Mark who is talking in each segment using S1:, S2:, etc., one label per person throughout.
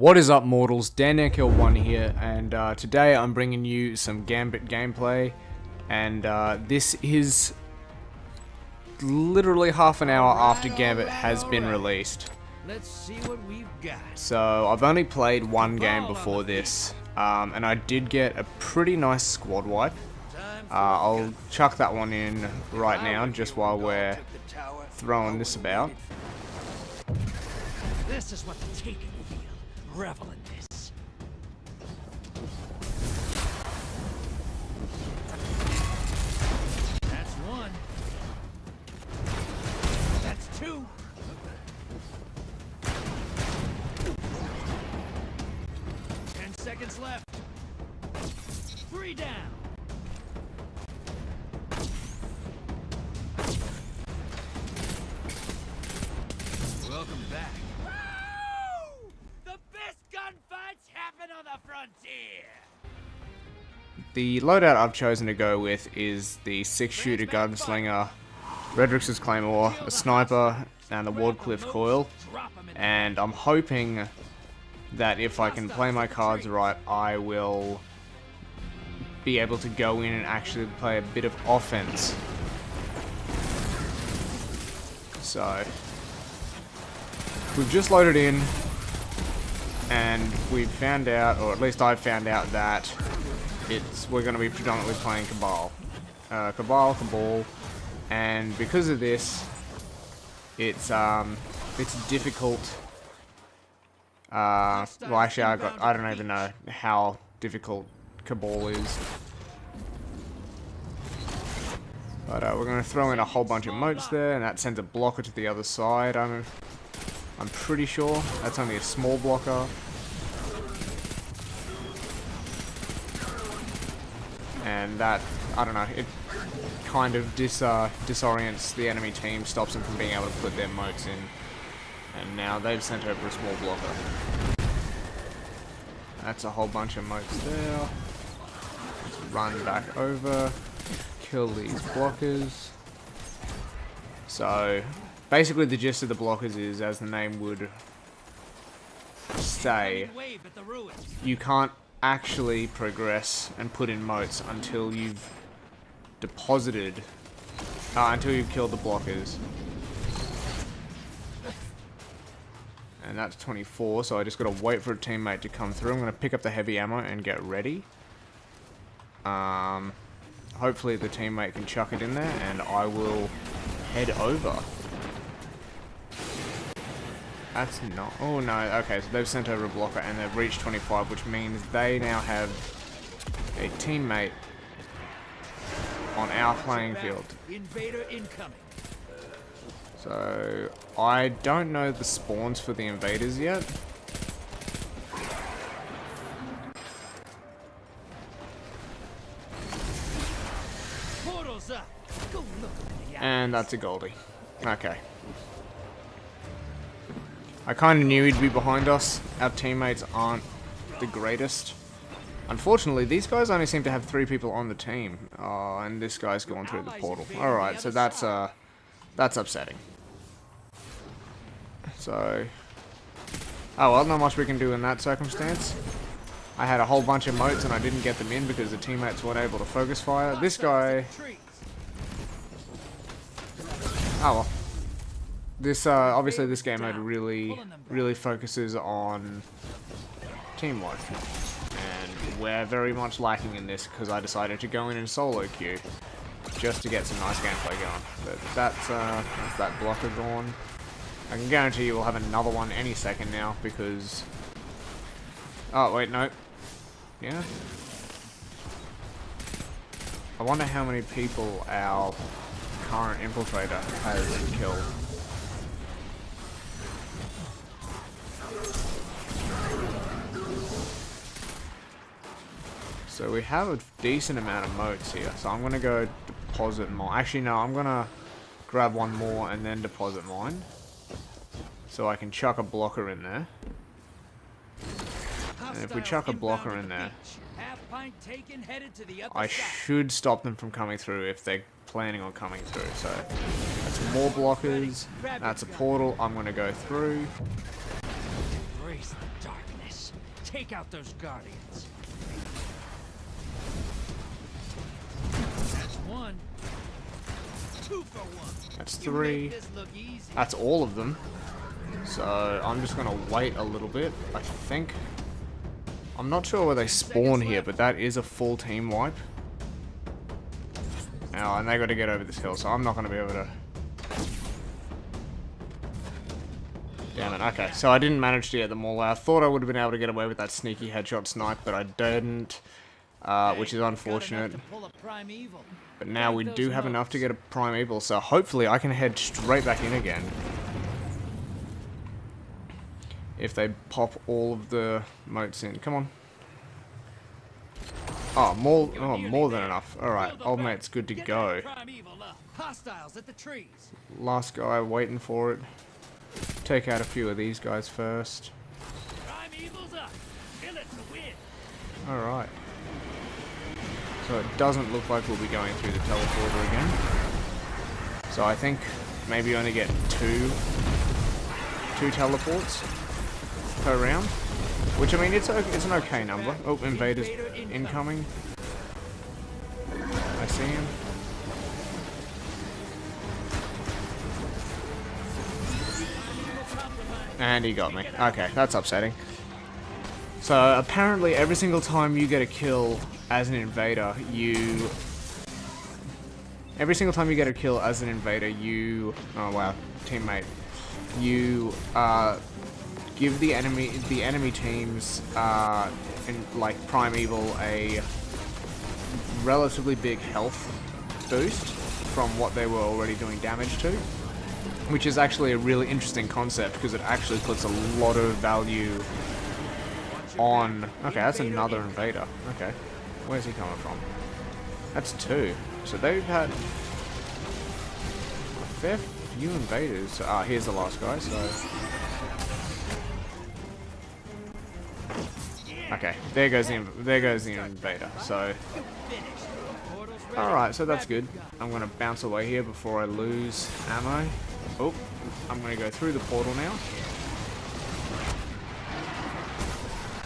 S1: What is up, mortals? Dandankill 1 here, and today I'm bringing you some Gambit gameplay, and this is literally half an hour after Gambit has been released.
S2: Let's see what we've got.
S1: So I've only played one game before this, and I did get a pretty nice squad wipe. I'll chuck that one in right now, just while we're throwing this about.
S2: This is what the taken feel. Revel in this. That's one. That's two. Ten seconds left. Three down. Welcome back. The best gunfights happen on the frontier.
S1: The loadout I've chosen to go with is the 6-shooter gunslinger, Redrix's Claymore, a sniper, and the Wardcliffe coil. And I'm hoping that if I can play my cards right, I will be able to go in and actually play a bit of offense. So we've just loaded in, and we've found out, or at least I've found out, that we're going to be predominantly playing Cabal, and because of this, it's difficult. Well, actually, I don't even know how difficult Cabal is. But we're going to throw in a whole bunch of motes there, and that sends a blocker to the other side. I'm pretty sure that's only a small blocker. And that, I don't know, it kind of disorients the enemy team, stops them from being able to put their motes in. And now they've sent over a small blocker. That's a whole bunch of motes there. Let's run back over, kill these blockers. So basically the gist of the blockers is, as the name would say, you can't actually progress and put in motes until you've deposited, until you've killed the blockers. And that's 24, so I just gotta wait for a teammate to come through. I'm gonna pick up the heavy ammo and get ready. Hopefully the teammate can chuck it in there, and I will head over. That's not... Oh no, okay, so they've sent over a blocker and they've reached 25, which means they now have a teammate on our playing field.
S2: Invader incoming.
S1: So I don't know the spawns for the invaders yet.
S2: Portals up. Go look in the eyes.
S1: And that's a Goldie. Okay. I kind of knew he'd be behind us. Our teammates aren't the greatest. Unfortunately, these guys only seem to have 3 people on the team. Oh, and this guy's going through the portal. Alright, so that's upsetting. So, oh well, not much we can do in that circumstance. I had a whole bunch of motes and I didn't get them in because the teammates weren't able to focus fire. This guy... Oh well. This, obviously this game mode really focuses on teamwork. And we're very much lacking in this because I decided to go in solo queue just to get some nice gameplay going. But that's that blocker gone. I can guarantee you we'll have another one any second now because... Oh, wait, no. Yeah? I wonder how many people our current infiltrator has killed. So we have a decent amount of motes here, so I'm going to go deposit mine. Actually, no, I'm going to grab one more and then deposit mine. So I can chuck a blocker in there. And if we chuck a blocker in there, I should stop them from coming through if they're planning on coming through. So that's more blockers. That's a portal I'm going to go through.
S2: Take out those guardians. That's one. 2 for 1.
S1: That's
S2: You
S1: 3.
S2: make this look easy.
S1: That's all of them. So I'm just gonna wait a little bit. I think. I'm not sure where they spawn here, but that is a full team wipe. Now, and they got to get over this hill, so I'm not gonna be able to. Damn it. Okay, so I didn't manage to get them all out. I thought I would have been able to get away with that sneaky headshot snipe, but I didn't, which is unfortunate. But now we do have enough to get a primeval, so hopefully I can head straight back in again. If they pop all of the motes in. Come on. Oh, more than enough. Alright, old mate's good to go.
S2: Hostiles at the trees.
S1: Last guy waiting for it. Take out a few of these guys first. Alright. So it doesn't look like we'll be going through the teleporter again. So I think maybe only get two teleports per round. Which, I mean, it's an okay number. Oh, invaders incoming. I see him. And he got me. Okay, that's upsetting. So apparently every single time you get a kill as an invader, you... Every single time you get a kill as an invader, you... Oh wow, teammate. You give the enemy teams like primeval a relatively big health boost from what they were already doing damage to. Which is actually a really interesting concept because it actually puts a lot of value on... Okay, that's another invader. Okay. Where's he coming from? That's 2. So they've had a fair few invaders. Ah, here's the last guy, so... Okay, there goes the invader, so... Alright, so that's good. I'm going to bounce away here before I lose ammo. Oh, I'm going to go through the portal now.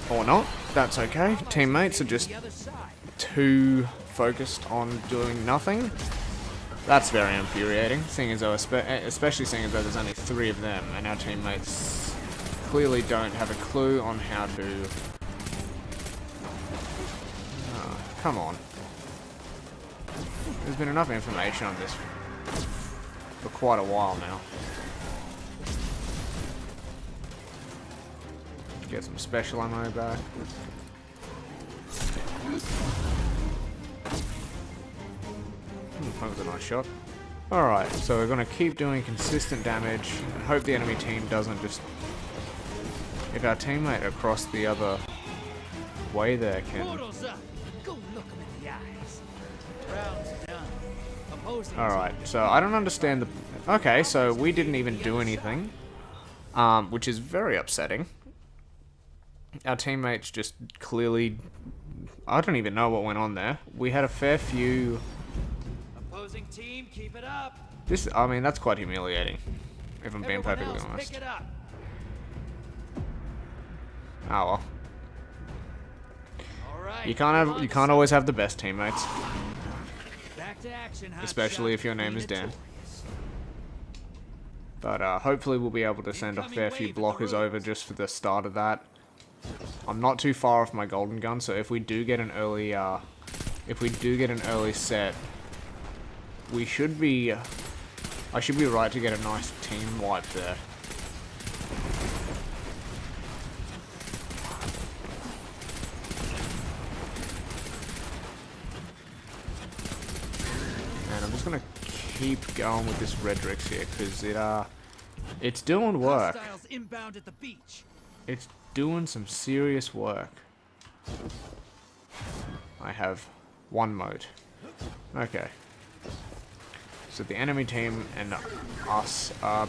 S1: Or not. That's okay. Teammates are just too focused on doing nothing. That's very infuriating, seeing as though, especially seeing as though there's only 3 of them, and our teammates clearly don't have a clue on how to... Oh, come on. There's been enough information on this for quite a while now. Get some special ammo back. That was a nice shot. Alright, so we're going to keep doing consistent damage and hope the enemy team doesn't just... If our teammate across the other way there can... Alright, so I don't understand the... Okay, so we didn't even do anything, which is very upsetting. Our teammates just clearly... I don't even know what went on there. We had a fair few...
S2: Opposing team, keep it up.
S1: This, I mean, that's quite humiliating, if I'm being
S2: Everyone
S1: perfectly
S2: else,
S1: honest.
S2: pick it up.
S1: Oh well.
S2: All right,
S1: You can't always have the best teammates.
S2: Back to action,
S1: Especially if your name is Dan. But hopefully we'll be able to send a fair few blockers over just for the start of that. I'm not too far off my golden gun, so if we do get an early set, we should be... I should be right to get a nice team wipe there. And I'm just gonna keep going with this Redrix here, because it's doing work.
S2: Hostiles inbound at the beach.
S1: It's doing some serious work. I have 1 mode. Okay. So the enemy team and us are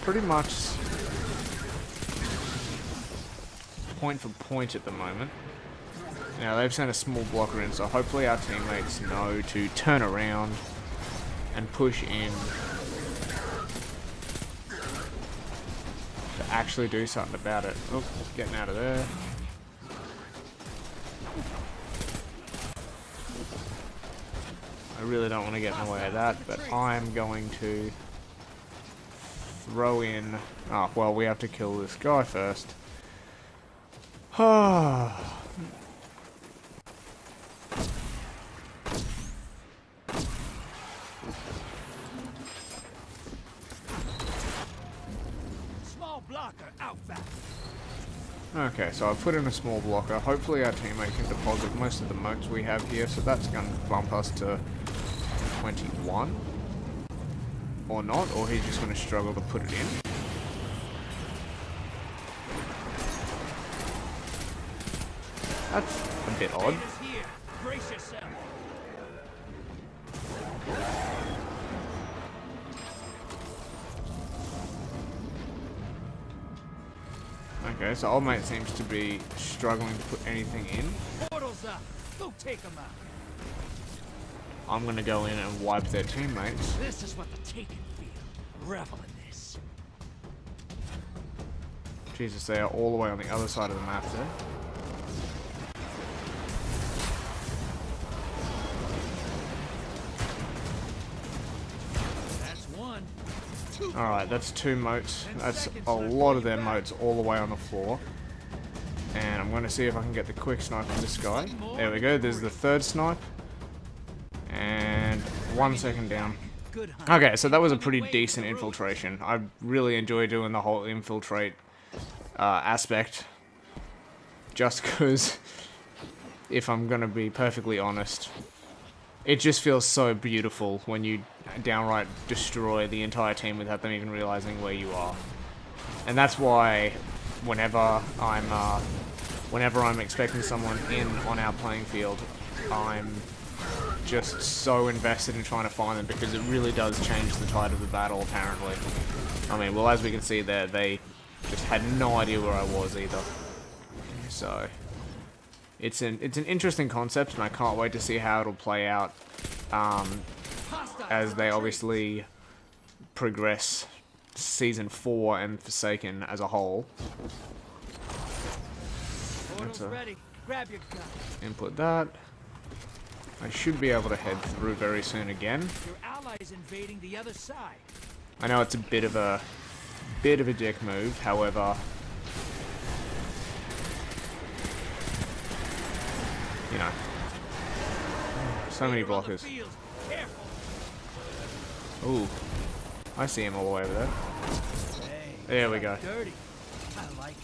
S1: pretty much point for point at the moment. Now they've sent a small blocker in, so hopefully our teammates know to turn around and push in to actually do something about it. Oh, getting out of there. I really don't want to get in the way of that, but I'm going to throw in... Oh, well, we have to kill this guy first.
S2: Small blocker out back.
S1: Okay, so I've put in a small blocker. Hopefully our teammate can deposit most of the motes we have here, so that's going to bump us to 21. Or not, or he's just going to struggle to put it in. That's a bit odd.
S2: Invaders here. Brace yourself.
S1: Okay, so old mate seems to be struggling to put anything in.
S2: Portals up. Go take them out.
S1: I'm going to go in and wipe their teammates.
S2: This is what the Taken feel. Revel in this.
S1: Jesus, they are all the way on the other side of the map there.
S2: That's one.
S1: Alright, that's 2 motes. That's a lot of their motes all the way on the floor. And I'm going to see if I can get the quick snipe on this guy. There we go, there's the 3rd snipe. And 1 second down.
S2: Good hunt.
S1: Okay, so that was a pretty decent infiltration. I really enjoy doing the whole infiltrate aspect. Just because, if I'm going to be perfectly honest, it just feels so beautiful when you downright destroy the entire team without them even realizing where you are. And that's why whenever I'm expecting someone in on our playing field, I'm just so invested in trying to find them, because it really does change the tide of the battle, apparently. I mean, well, as we can see there, they just had no idea where I was either. So it's an interesting concept, and I can't wait to see how it'll play out as they obviously progress Season 4 and Forsaken as a whole.
S2: Portal's ready. Grab your gun.
S1: Input that. I should be able to head through very soon again.
S2: Your allies invading the other side.
S1: I know it's a bit of a dick move, however, you know, so many
S2: Invader on the
S1: blockers.
S2: field. Careful.
S1: Ooh, I see him all the way over there.
S2: Hey,
S1: There we go.
S2: dirty. I like it.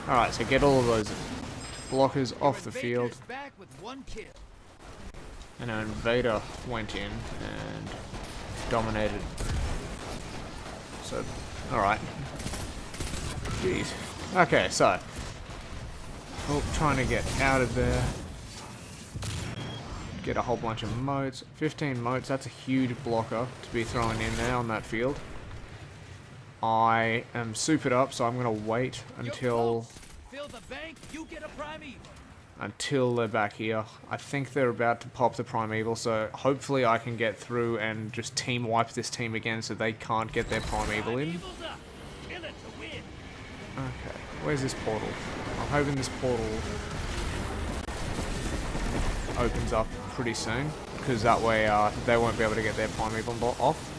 S1: Alright, so get all of those blockers off the
S2: Your
S1: field.
S2: invader's back with 1 kill.
S1: And an invader went in and dominated. So, alright. Jeez. Okay, so. Oh, trying to get out of there. Get a whole bunch of motes. 15 motes, that's a huge blocker to be throwing in there on that field. I am supered up, so I'm going to wait until
S2: Fill the bank, you get a primeval.
S1: they're back here. I think they're about to pop the primeval, so hopefully I can get through and just team wipe this team again so they can't get their primeval in.
S2: Primeval's up. Kill it to win.
S1: Okay, where's this portal? I'm hoping this portal opens up pretty soon, because that way they won't be able to get their primeval off.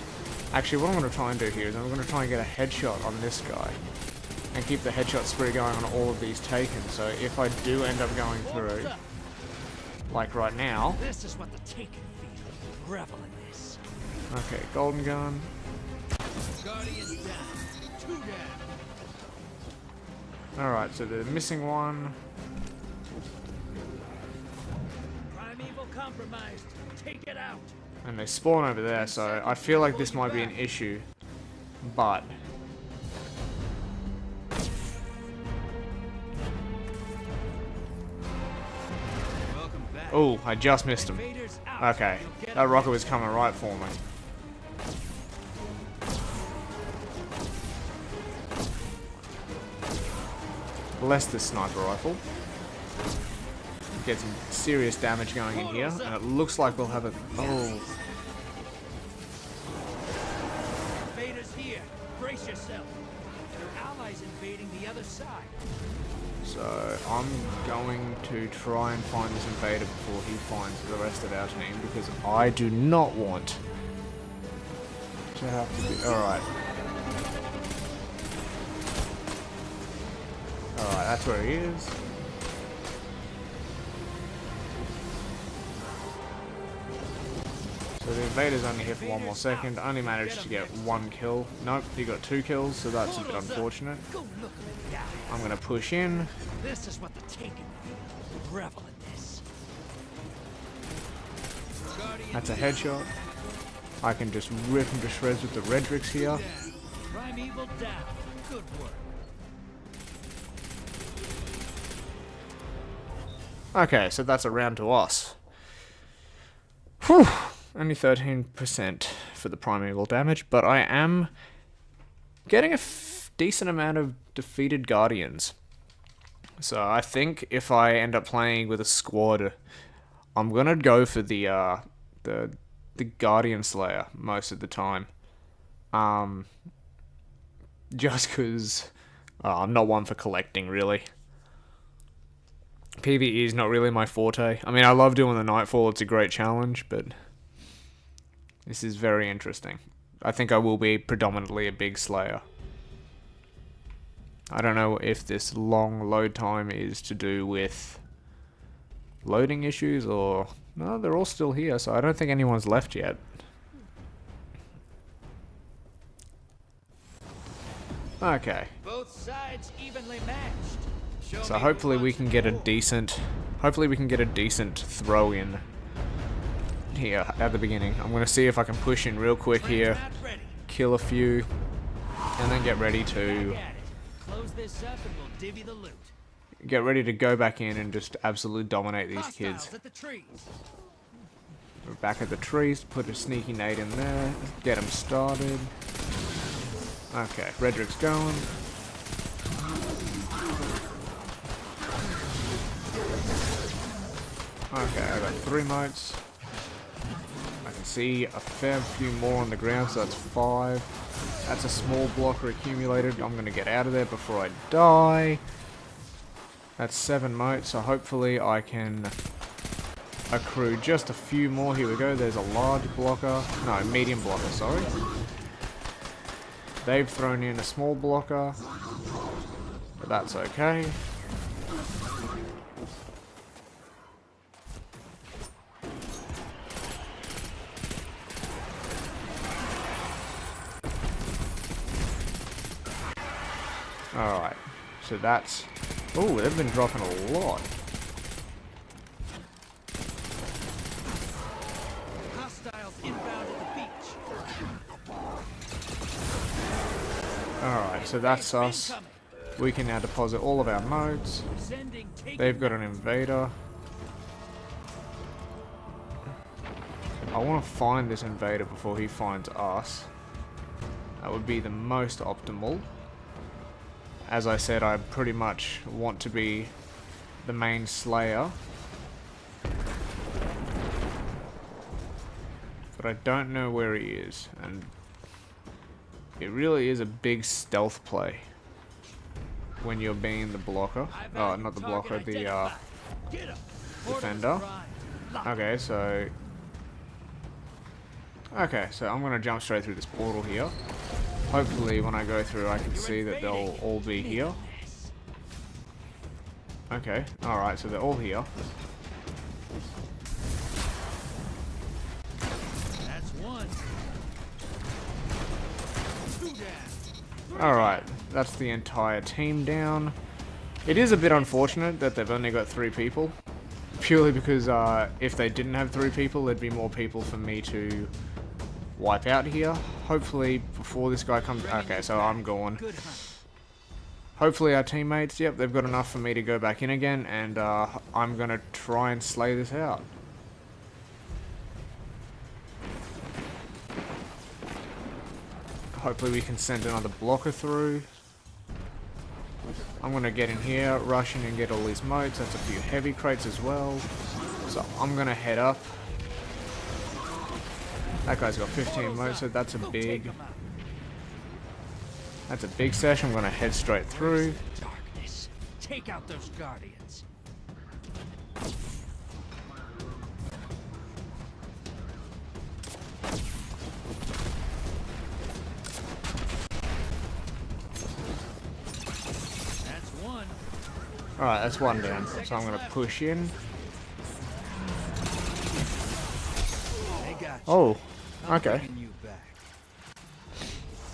S1: Actually, what I'm going to try and do here is I'm going to try and get a headshot on this guy and keep the headshot spree going on all of these taken. So if I do end up going through, like right now.
S2: This is what the Taken feel. Revel in this.
S1: Okay, golden gun.
S2: Guardians down. 2 down.
S1: Alright, so the missing one.
S2: Primeval compromised. Take it out.
S1: And they spawn over there, so I feel like this might be an issue. But
S2: Welcome back.
S1: oh, I just missed him.
S2: Invaders out.
S1: Okay,
S2: You'll get
S1: that
S2: a
S1: rocket was coming right for me. Bless this sniper rifle. Get some serious damage going in here, and it looks like we'll have a... Oh,
S2: Invaders here. Brace yourself. Your allies invading the other side.
S1: So I'm going to try and find this invader before he finds the rest of our team, because I do not want to have to be... Alright. Alright, that's where he is. So the invader's only here for one more second. Only managed to get one kill. Nope, he got 2 kills, so that's a bit unfortunate. I'm gonna push in.
S2: This is what the taken revel in this.
S1: That's a headshot. I can just rip him to shreds with the Redrix here.
S2: Primeval down. Good work.
S1: Okay, so that's a round to us. Whew, only 13% for the primeval damage, but I am getting a decent amount of defeated Guardians. So I think if I end up playing with a squad, I'm gonna go for the Guardian Slayer most of the time. Just because I'm not one for collecting, really. PvE is not really my forte. I mean, I love doing the Nightfall, it's a great challenge, but this is very interesting. I think I will be predominantly a big Slayer. I don't know if this long load time is to do with loading issues or... No, they're all still here, so I don't think anyone's left yet. Okay.
S2: Both sides evenly matched.
S1: So hopefully we can get a decent... Hopefully we can get a decent throw in here at the beginning. I'm going to see if I can push in real quick here, kill a few, and then get ready to...
S2: Close this up and we'll divvy the loot.
S1: Get ready to go back in and just absolutely dominate these kids.
S2: At the trees.
S1: We're back at the trees, put a sneaky nade in there, get them started. Okay, Redrick's going. Okay, I got 3 motes. I can see a fair few more on the ground, so that's 5. That's a small blocker accumulated. I'm going to get out of there before I die. That's 7 motes, so hopefully I can accrue just a few more. Here we go. There's a large blocker. No, medium blocker, sorry. They've thrown in a small blocker, but that's okay. Alright, so that's... Oh, they've been dropping a lot.
S2: Hostiles inbound at the beach.
S1: Alright, so that's us. We can now deposit all of our modes. They've got an invader. I want to find this invader before he finds us. That would be the most optimal. As I said, I pretty much want to be the main Slayer. But I don't know where he is, and it really is a big stealth play when you're being the blocker. Oh, not the blocker, the defender. Okay, so I'm gonna jump straight through this portal here. Hopefully when I go through I can see that they'll all be here. Okay, alright, so they're all here.
S2: That's one.
S1: Alright, that's the entire team down. It is a bit unfortunate that they've only got 3 people. Purely because if they didn't have 3 people, there'd be more people for me to wipe out here. Hopefully before this guy comes... Okay, so I'm gone. Hopefully our teammates, yep, they've got enough for me to go back in again, and I'm gonna try and slay this out. Hopefully we can send another blocker through. I'm gonna get in here, rush in and get all these motes. That's a few heavy crates as well. So I'm gonna head up. That guy's got 15 motes, so that's a big session. I'm gonna head straight through.
S2: Take out those guardians. That's one.
S1: Alright, that's one down. So I'm gonna push in.
S2: They got you.
S1: Oh,
S2: I'm
S1: okay.
S2: bringing you back.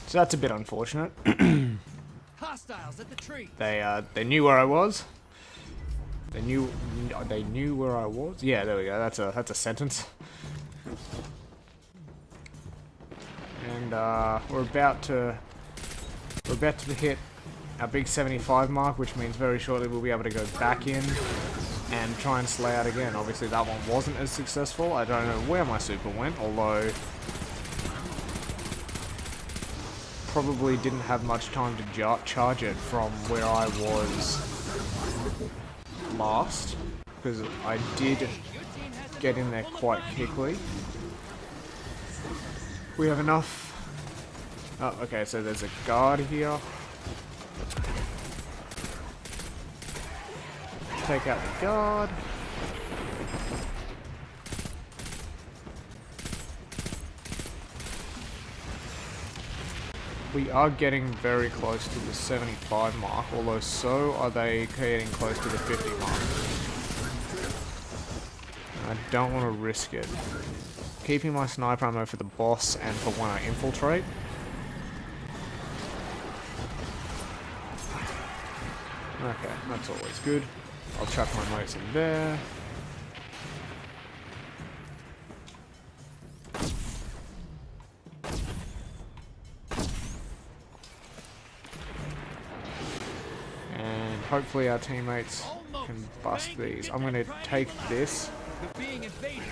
S1: So that's a bit unfortunate.
S2: Hostiles at the tree.
S1: They knew where I was. They knew where I was. Yeah, there we go. That's a sentence. And we're about to hit our big 75 mark, which means very shortly we'll be able to go back in and try and slay out again. Obviously that one wasn't as successful. I don't know where my super went, although probably didn't have much time to charge it from where I was last, because I did get in there quite quickly. We have enough. Oh, okay, so there's a guard here. Take out the guard. We are getting very close to the 75 mark, although so are they getting close to the 50 mark. I don't want to risk it. Keeping my sniper ammo for the boss and for when I infiltrate. Okay, that's always good. I'll chuck my motes in there. And hopefully our teammates can bust these. I'm going to take this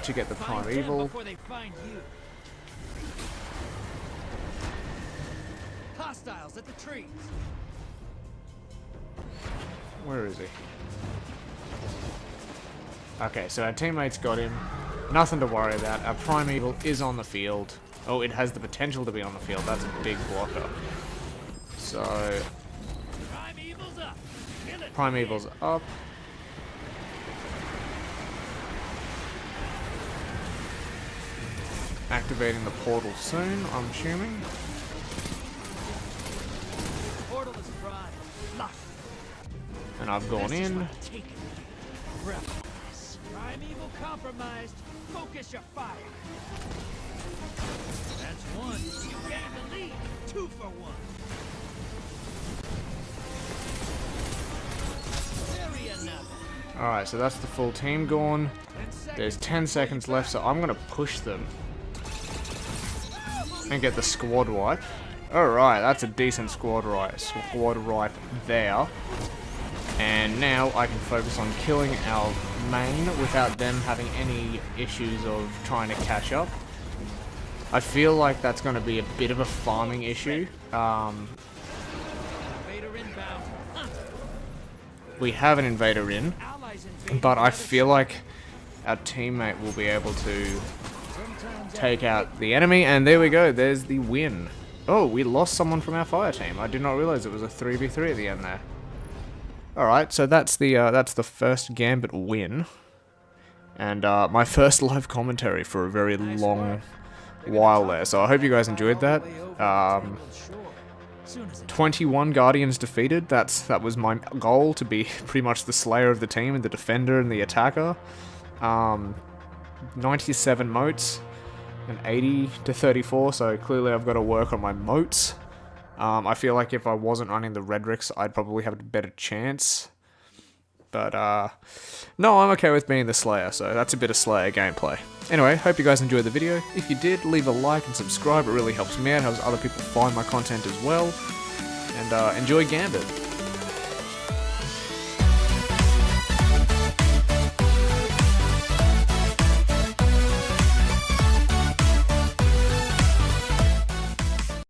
S1: to get the primeval.
S2: Hostiles at the trees.
S1: Where is he? Okay, so our teammates got him. Nothing to worry about. Our primeval is on the field. Oh, it has the potential to be on the field. That's a big blocker. So primeval's up. Activating the portal soon, I'm assuming.
S2: Portal is primed.
S1: And I've gone in.
S2: Primeval compromised. Focus your fire. That's one. You gained the lead. 2 for 1. Very enough.
S1: Alright, so that's the full team gone. There's 10 seconds left, so I'm gonna push them and get the squad wipe. Alright, that's a decent squad wipe there. And now I can focus on killing our main without them having any issues of trying to catch up. I feel like that's going to be a bit of a farming issue. We have an invader in, but I feel like our teammate will be able to take out the enemy, and there we go, there's the win. Oh, we lost someone from our fire team. I did not realize it was a 3v3 at the end there. Alright, so that's the first Gambit win. And my first live commentary for a very long while there. So I hope you guys enjoyed that. 21 Guardians defeated. That was my goal, to be pretty much the slayer of the team and the defender and the attacker. 97 motes and 80 to 34, so clearly I've got to work on my motes. I feel like if I wasn't running the Redrix, I'd probably have a better chance. But, no, I'm okay with being the Slayer, so that's a bit of Slayer gameplay. Anyway, hope you guys enjoyed the video. If you did, leave a like and subscribe. It really helps me out, helps other people find my content as well. And, enjoy Gambit.